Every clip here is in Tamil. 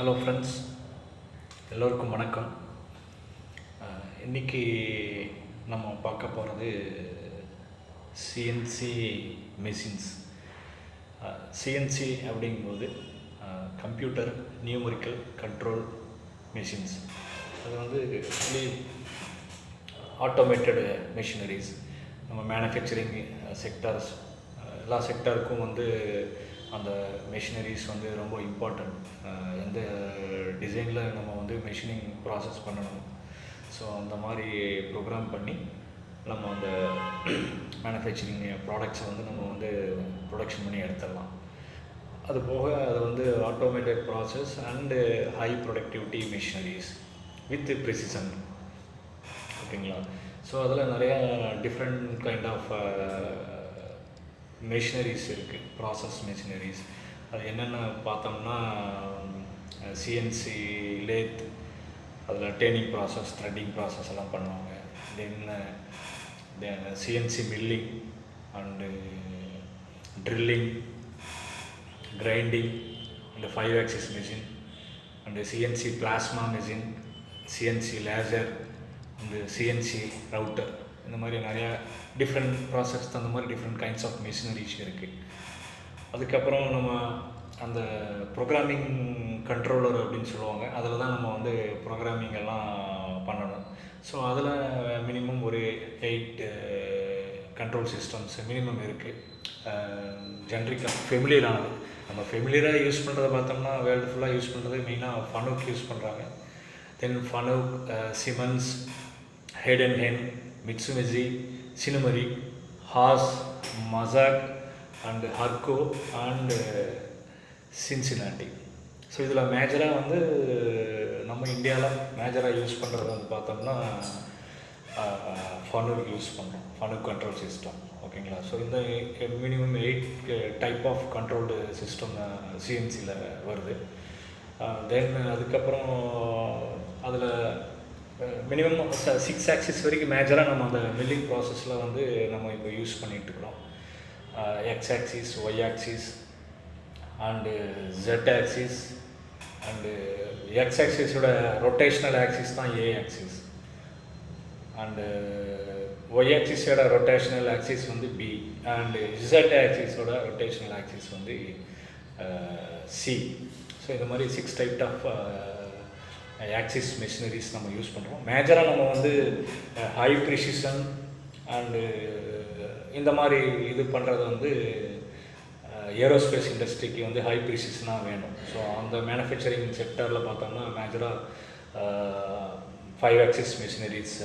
ஹலோ ஃப்ரெண்ட்ஸ், எல்லோருக்கும் வணக்கம். இன்றைக்கி நம்ம பார்க்க போகிறது சிஎன்சி மெஷின்ஸ். சிஎன்சி அப்படிங்கும்போது கம்ப்யூட்டர் நியூமரிக்கல் கண்ட்ரோல் மெஷின்ஸ். அது வந்து ஃபுல்லி ஆட்டோமேட்டடு மெஷினரிஸ். நம்ம மேனுஃபேக்சரிங் செக்டார்ஸ் எல்லா செக்டாருக்கும் வந்து அந்த மெஷினரிஸ் வந்து ரொம்ப இம்பார்ட்டண்ட். எந்த டிசைனில் நம்ம வந்து மெஷினிங் ப்ராசஸ் பண்ணணும், ஸோ அந்த மாதிரி ப்ரோக்ராம் பண்ணி நம்ம அந்த மேனுஃபேக்சரிங் ப்ராடக்ட்ஸை வந்து நம்ம வந்து ப்ரொடக்ஷன் பண்ணி எடுத்துடலாம். அது போக அது வந்து automated process and high productivity machineries with precision. ஓகேங்களா? ஸோ அதில் நிறையா டிஃப்ரெண்ட் கைண்ட் ஆஃப் மெஷினரிஸ் இருக்குது, ப்ராசஸ் மெஷினரிஸ். அது என்னென்ன பார்த்தோம்னா சிஎன்சி லேத், அதில் டேனிங் ப்ராசஸ், த்ரெட்டிங் ப்ராசஸ் எல்லாம் பண்ணுவாங்க. Then CNC milling and drilling, grinding and 5 axis machine and CNC plasma machine, CNC laser and CNC router. இந்த மாதிரி நிறையா டிஃப்ரெண்ட் ப்ராசஸ், அந்த மாதிரி டிஃப்ரெண்ட் கைண்ட்ஸ் ஆஃப் மிஷினரிஸ் இருக்குது. அதுக்கப்புறம் நம்ம அந்த ப்ரோக்ராமிங் கண்ட்ரோலர் அப்படின்னு சொல்லுவாங்க, அதில் தான் நம்ம வந்து ப்ரோக்ராமிங் எல்லாம் பண்ணணும். ஸோ அதில் மினிமம் ஒரு 8 கண்ட்ரோல் சிஸ்டம்ஸ் மினிமம் இருக்குது. ஜென்ரிக்காக ஃபெமிலியரானது, நம்ம ஃபெமிலியராக யூஸ் பண்ணுறத பார்த்தோம்னா வேர்ல்டு ஃபுல்லாக யூஸ் பண்ணுறது மெயினாக ஃபனூக் யூஸ் பண்ணுறாங்க. Then Fanuc, Siemens, Heidenhain, Mitsubishi, Sinumerik, Haas, Mazak and Hurco and Cincinnati. So இதில் மேஜராக வந்து நம்ம இந்தியாவில் மேஜராக யூஸ் பண்ணுறது வந்து பார்த்தோம்னா ஃபனூக் யூஸ் பண்ணுறோம், ஃபனூக் கண்ட்ரோல் சிஸ்டம். ஓகேங்களா? ஸோ இந்த minimum 8 type of controlled system சிஎன்சியில் வருது. தென் அதுக்கப்புறம் அதில் மினிமம் 6 axis வரைக்கும் மேஜராக நம்ம அந்த மில்லிங் ப்ராசஸில் வந்து நம்ம இப்போ யூஸ் பண்ணிகிட்ருக்குறோம். X axis, Y axis and Z axis and X ஆக்சிஸோட ரொட்டேஷ்னல் ஆக்சிஸ் தான் ஏ ஆக்சிஸ் அண்டு ஒய் ஆக்சிஸோட ரொட்டேஷ்னல் ஆக்சிஸ் வந்து பி அண்டு ஜெட் ஆக்சிஸோட ரொட்டேஷ்னல் ஆக்சிஸ் வந்து சி. ஸோ இந்த மாதிரி 6 டைப் ஆஃப் ஆக்சிஸ் மிஷினரிஸ் நம்ம யூஸ் பண்ணுறோம். மேஜராக நம்ம வந்து ஹை ப்ரிசிஷன் அண்டு இந்த மாதிரி இது பண்ணுறது வந்து ஏரோஸ்பேஸ் இண்டஸ்ட்ரிக்கு வந்து ஹை ப்ரிசிஷனாக வேணும். ஸோ அந்த மேனுஃபேக்சரிங் செக்டரில் பார்த்தோம்னா மேஜராக 5 axis மிஷினரிஸ்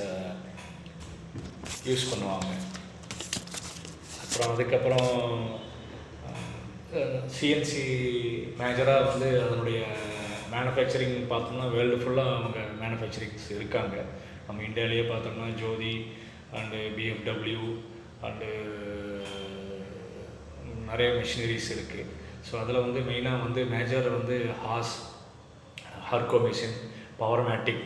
யூஸ் பண்ணுவாங்க. அப்புறம் அதுக்கப்புறம் சிஎன்சி மேஜராக வந்து அதனுடைய மேனுஃபேக்சரிங் பார்த்தோம்னா வேர்ல்டு ஃபுல்லாக அவங்க மேனுஃபேக்சரிங்ஸ் இருக்காங்க. நம்ம இந்தியாவிலேயே பார்த்தோம்னா ஜோதி அண்டு பிஎஃப்டபிள்யூ அண்டு நிறைய மிஷினரிஸ் இருக்குது. ஸோ அதில் வந்து மெயினாக வந்து மேஜர் வந்து Haas, Hurco machine, Powermatic,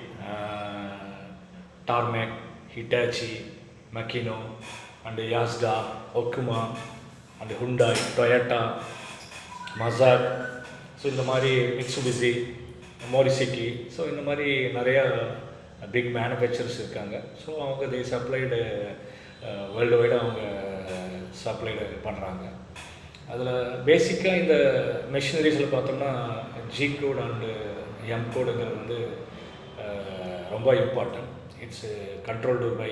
Tormach, Hitachi, Makino and Yasda, Okuma and Hyundai, Toyota, Mazak. So இந்த மாதிரி மிட்சுபிஷி, மோரிசிக்கி. ஸோ இந்த மாதிரி நிறையா பிக் மேனுஃபேக்சர்ஸ் இருக்காங்க. ஸோ அவங்க தே சப்ளைடு வேர்ல்டு வைடு அவங்க சப்ளைடு பண்ணுறாங்க. அதில் பேசிக்காக இந்த மெஷினரிஸில் பார்த்தோம்னா ஜி கோட் அண்டு எம் கோடுங்கிறது வந்து ரொம்ப important. It's controlled by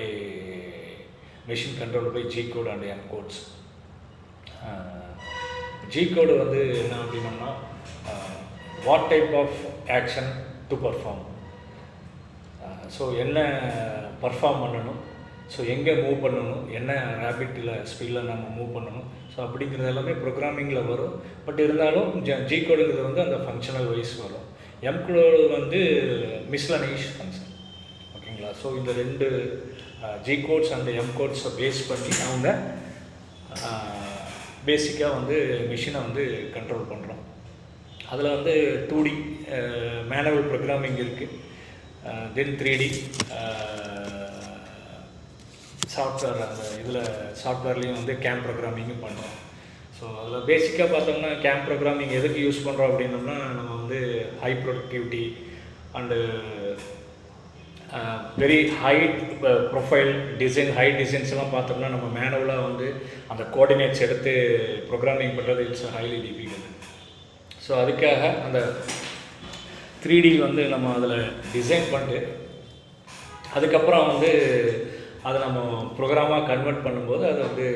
machine, controlled by G code and M codes. G code வந்து என்ன அப்படின்னோம்னா what type of action to perform. So என்ன பர்ஃபார்ம் பண்ணணும், ஸோ எங்கே மூவ் பண்ணணும், என்ன ரேபிட்டில் ஸ்பீடில் நம்ம மூவ் பண்ணணும். ஸோ அப்படிங்கிறது எல்லாமே ப்ரோக்ராமிங்கில் வரும். பட் இருந்தாலும் ஜி கோடுங்கிறது வந்து அந்த ஃபங்க்ஷனல் வைஸ் வரும். எம் கோடு வந்து மிஸ்லனைஸ் ஃபங்க்ஷன். ஓகேங்களா? ஸோ இந்த 2 ஜி கோட்ஸ் அண்ட் எம் கோட்ஸை பேஸ் பண்ணி அவங்க பேசிக்காக வந்து மிஷினை வந்து கண்ட்ரோல் பண்ணுறோம். அதில் வந்து 2D மேனுவல் ப்ரோக்ராமிங் இருக்குது. தென் 3D சாஃப்ட்வேர், அந்த இதில் சாஃப்ட்வேர்லேயும் வந்து கேம் ப்ரோக்ராமிங்கும் பண்ணுறோம். ஸோ அதில் பேசிக்காக பார்த்தோம்னா கேம் ப்ரோக்ராமிங் எதுக்கு யூஸ் பண்ணுறோம் அப்படின்னோம்னா, நம்ம வந்து high productivity and very high profile design, high டிசைன்ஸ்லாம் பார்த்தோம்னா நம்ம மேனுவலாக வந்து அந்த கோஆர்டினேட்ஸ் எடுத்து ப்ரோக்ராமிங் பண்ணுறது இட்ஸ் ஹைலி டிஃபிகல்ட். ஸோ அதுக்காக அந்த 3D வந்து நம்ம அதில் டிசைன் பண்ணிட்டு அதுக்கப்புறம் வந்து அதை நம்ம ப்ரோக்ராமாக கன்வெர்ட் பண்ணும்போது அது வந்து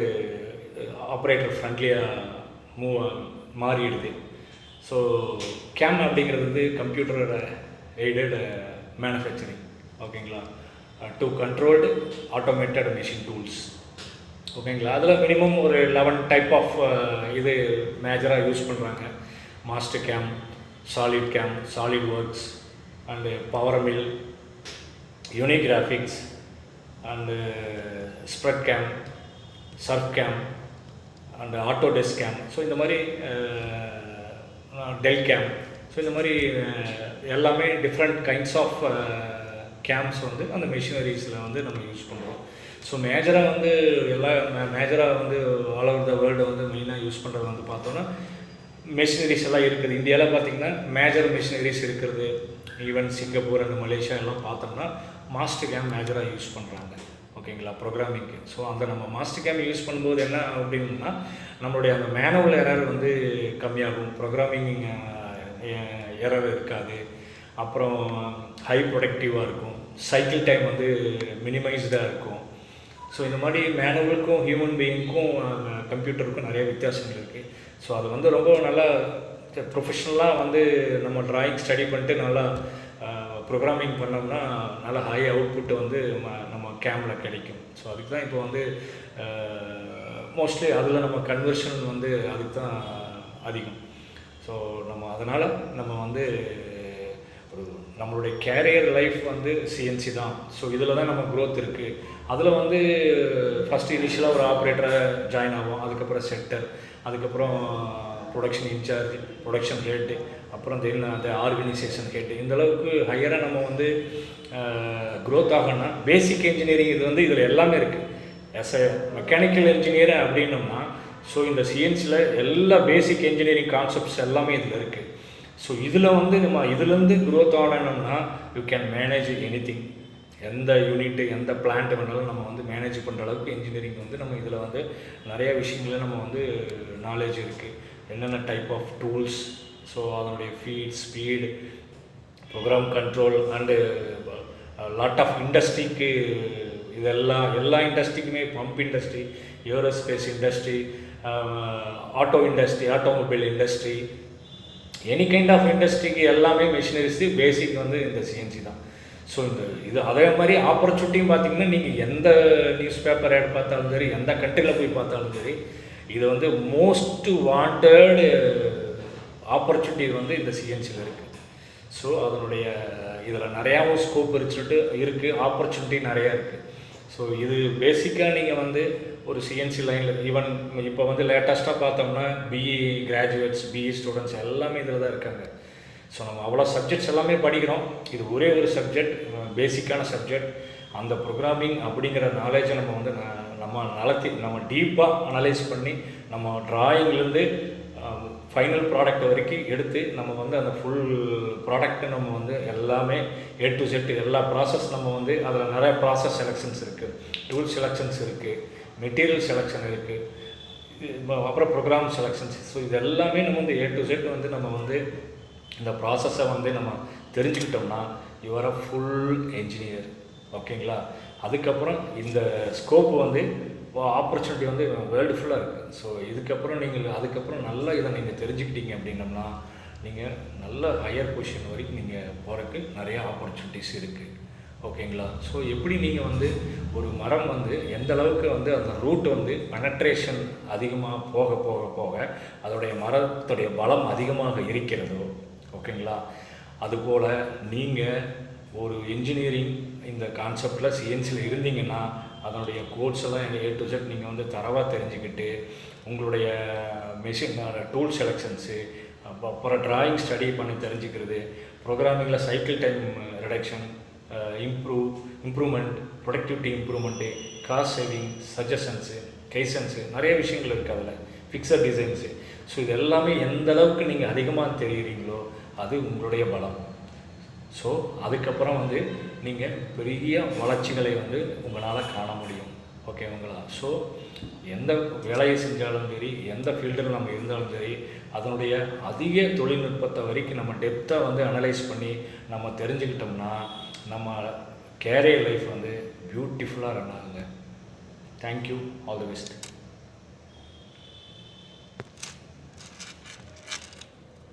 ஆப்ரேட்டர் ஃப்ரெண்ட்லியாக மாறிடுது. ஸோ கேம் அப்படிங்கிறது வந்து கம்ப்யூட்டரோட எய்டட் மேனுஃபேக்சரிங், ஓகேங்களா, to controlled automated machine tools, ஓகேங்களா. அதில் மினிமம் ஒரு 11 டைப் ஆஃப் இது மேஜராக யூஸ் பண்ணுறாங்க. Mastercam, SolidCAM, SolidWorks and PowerMill, Unigraphics and SprutCAM, SurfCAM and Autodesk CAM. So இந்த மாதிரி டெல் கேம். ஸோ இந்த மாதிரி எல்லாமே டிஃப்ரெண்ட் கைண்ட்ஸ் ஆஃப் கேம்ஸ் வந்து அந்த மிஷினரிஸில் வந்து நம்ம யூஸ் பண்ணுறோம். ஸோ மேஜராக வந்து மேஜராக வந்து ஆல் ஓவர் த வேர்ல்டு வந்து மெயினாக யூஸ் பண்ணுறது வந்து பார்த்தோன்னா மிஷினரிஸ் எல்லாம் இருக்குது. இந்தியாவில் பார்த்திங்கன்னா மேஜர் மிஷினரிஸ் இருக்கிறது. ஈவன் சிங்கப்பூர் அண்ட் மலேசியா எல்லாம் பார்த்தோம்னா மாஸ்டர் கேம் மேஜராக யூஸ் பண்ணுறாங்க, ஓகேங்களா, ப்ரோக்ராமிங்க்கு. ஸோ அந்த நம்ம மாஸ்டர் கேம் யூஸ் பண்ணும்போது என்ன அப்படின்னா நம்மளுடைய அந்த மேனுவல் எரர் வந்து கம்மியாகும், ப்ரோக்ராமிங் எரர் இருக்காது, அப்புறம் ஹை ப்ரொடக்டிவாக இருக்கும், சைக்கிள் டைம் வந்து மினிமைஸ்டாக இருக்கும். ஸோ இந்த மாதிரி மேனுவலுக்கும் ஹியூமன் பீயிங்க்கும் கம்ப்யூட்டருக்கும் நிறைய வித்தியாசங்கள் இருக்குது. ஸோ அது வந்து ரொம்ப நல்லா ப்ரொஃபஷ்னலாக வந்து நம்ம ட்ராயிங் ஸ்டடி பண்ணிட்டு நல்லா ப்ரோக்ராமிங் பண்ணோம்னா நல்லா ஹை அவுட்புட் வந்து நம்ம கேமில் கிடைக்கும். ஸோ அதுக்கு தான் இப்போ வந்து மோஸ்ட்லி அதில் நம்ம கன்வர்ஷன் வந்து அதுக்கு தான் அதிகம். ஸோ நம்ம அதனால் நம்ம வந்து ஒரு நம்மளுடைய கேரியர் லைஃப் வந்து சிஎன்சி தான். ஸோ இதில் தான் நம்ம க்ரோத் இருக்குது. அதில் வந்து ஃபஸ்ட்டு இனிஷியலாக ஒரு ஆப்ரேட்டரை ஜாயின் ஆகும், அதுக்கப்புறம் செட்டர், அதுக்கப்புறம் ப்ரொடக்ஷன் இன்சார்ஜ், ப்ரொடக்ஷன் ஹெட்டு, அப்புறம் தென் அந்த ஆர்கனைசேஷன் ஹெட்டு. இந்தளவுக்கு ஹையராக நம்ம வந்து க்ரோத் ஆகணும்னா பேசிக் இன்ஜினியரிங் இது வந்து இதில் எல்லாமே இருக்குது. ஆஸ் எ மெக்கானிக்கல் இன்ஜினியர் அப்படின்னோம்னா ஸோ இந்த சிஎன்சியில் எல்லா பேசிக் இன்ஜினியரிங் கான்செப்ட்ஸ் எல்லாமே இதில் இருக்குது. ஸோ இதில் வந்து நம்ம இதுலேருந்து க்ரோத் ஆகணும்னா யூ கேன் மேனேஜ் எனிதிங். எந்த யூனிட்டு எந்த பிளான்ட் வேணாலும் நம்ம வந்து மேனேஜ் பண்ணுற அளவுக்கு இன்ஜினியரிங் வந்து நம்ம இதில் வந்து நிறைய விஷயங்கள நம்ம வந்து நாலேஜ் இருக்குது. என்னென்ன டைப் ஆஃப் டூல்ஸ், ஸோ அதனுடைய feed, speed, program control and lot of இண்டஸ்ட்ரிக்கு இதெல்லாம் எல்லா இண்டஸ்ட்ரிக்குமே, pump industry, aerospace industry, auto industry, automobile industry, any kind of இண்டஸ்ட்ரிக்கு எல்லாமே மிஷினரிஸ் பேசிக் வந்து இந்த சிஎன்சி தான். ஸோ இது அதே மாதிரி ஆப்பர்ச்சுனிட்டியும் பார்த்திங்கன்னா நீங்கள் எந்த நியூஸ் பேப்பர் ஆட் பார்த்தாலும் சரி, எந்த கண்ட்ரியில் போய் பார்த்தாலும் சரி, இது வந்து மோஸ்ட் வாண்டட் ஆப்பர்ச்சுனிட்டி வந்து இந்த சிஎன்சியில் இருக்குது. ஸோ அதனுடைய இதில் நிறையாவும் ஸ்கோப் இருக்குது, ஆப்பர்ச்சுனிட்டி நிறையா இருக்குது. ஸோ இது பேசிக்காக நீங்கள் வந்து ஒரு சிஎன்சி லைனில் ஈவன் இப்போ வந்து லேட்டஸ்ட்டாக பார்த்தோம்னா பிஇ கிராஜுவேட்ஸ், பிஇ ஸ்டூடெண்ட்ஸ் எல்லாமே இதில் தான் இருக்காங்க. ஸோ நம்ம அவ்வளோ சப்ஜெக்ட்ஸ் எல்லாமே படிக்கிறோம். இது ஒரே ஒரு சப்ஜெக்ட், பேசிக்கான சப்ஜெக்ட். அந்த ப்ரோக்ராமிங் அப்படிங்கிற நாலேஜை நம்ம வந்து நம்ம டீப்பாக அனலைஸ் பண்ணி நம்ம ட்ராயிங்லேருந்து ஃபைனல் ப்ராடக்ட் வரைக்கும் எடுத்து நம்ம வந்து அந்த ஃபுல் ப்ராடக்ட்டை நம்ம வந்து எல்லாமே A to Z எல்லா ப்ராசஸ் நம்ம வந்து அதில் நிறைய ப்ராசஸ் செலெக்ஷன்ஸ் இருக்குது, டூல் செலெக்ஷன்ஸ் இருக்குது, மெட்டீரியல் செலெக்ஷன் இருக்குது, அப்புறம் ப்ரோக்ராம் செலெக்ஷன்ஸ். ஸோ இது எல்லாமே நம்ம வந்து A to Z வந்து நம்ம வந்து இந்த ப்ராசஸை வந்து நம்ம தெரிஞ்சுக்கிட்டோம்னா you are a full engineer, ஓகேங்களா. அதுக்கப்புறம் இந்த ஸ்கோப் வந்து ஆப்பர்ச்சுனிட்டி வந்து வேர்ல்டு ஃபுல்லாக இருக்குது. ஸோ அதுக்கப்புறம் நல்லா இதை நீங்கள் தெரிஞ்சுக்கிட்டீங்க அப்படின்னம்னா நீங்கள் நல்ல ஹையர் பொசிஷன் வரைக்கும் நீங்கள் போகிறதுக்கு நிறையா ஆப்பர்ச்சுனிட்டிஸ் இருக்குது, ஓகேங்களா. ஸோ எப்படி நீங்கள் வந்து ஒரு மரம் வந்து எந்த அளவுக்கு வந்து அந்த ரூட் வந்து பெனட்ரேஷன் அதிகமாக போக போக போக அதோடைய மரத்துடைய பலம் அதிகமாக இருக்கிறதோ, ஓகேங்களா, அதுபோல் நீங்கள் ஒரு இன்ஜினியரிங் இந்த கான்செப்டில் சிஎன்சியில் இருந்தீங்கன்னா அதனுடைய கோட்ஸ் எல்லாம் A to Z நீங்கள் வந்து தரவாக தெரிஞ்சுக்கிட்டு உங்களுடைய மெஷின் டூல் செலெக்ஷன்ஸு, அப்புறம் ட்ராயிங் ஸ்டடி பண்ணி தெரிஞ்சுக்கிறது, ப்ரோக்ராமிங்கில் cycle time reduction, improvement, productivity improvement, cost saving, suggestions, kaizens, நிறைய விஷயங்கள் இருக்குது அதில், ஃபிக்ஸட் டிசைன்ஸு. ஸோ இது எல்லாமே எந்த அளவுக்கு நீங்கள் அதிகமாக தெரிகிறீங்களோ அது உங்களுடைய பலம். ஸோ அதுக்கப்புறம் வந்து நீங்கள் பெரிய வளர்ச்சிகளை வந்து உங்களால் காண முடியும். ஓகேங்களா? ஸோ எந்த வேலையை செஞ்சாலும் சரி, எந்த ஃபீல்டில் நம்ம இருந்தாலும் சரி, அதனுடைய அதிக தொழில்நுட்பத்தை வரைக்கும் நம்ம டெப்த்தாக வந்து அனலைஸ் பண்ணி நம்ம தெரிஞ்சுக்கிட்டோம்னா நம்ம கேரியர் லைஃப் வந்து பியூட்டிஃபுல்லாக ரன் ஆகுங்க. தேங்க்யூ. All the best.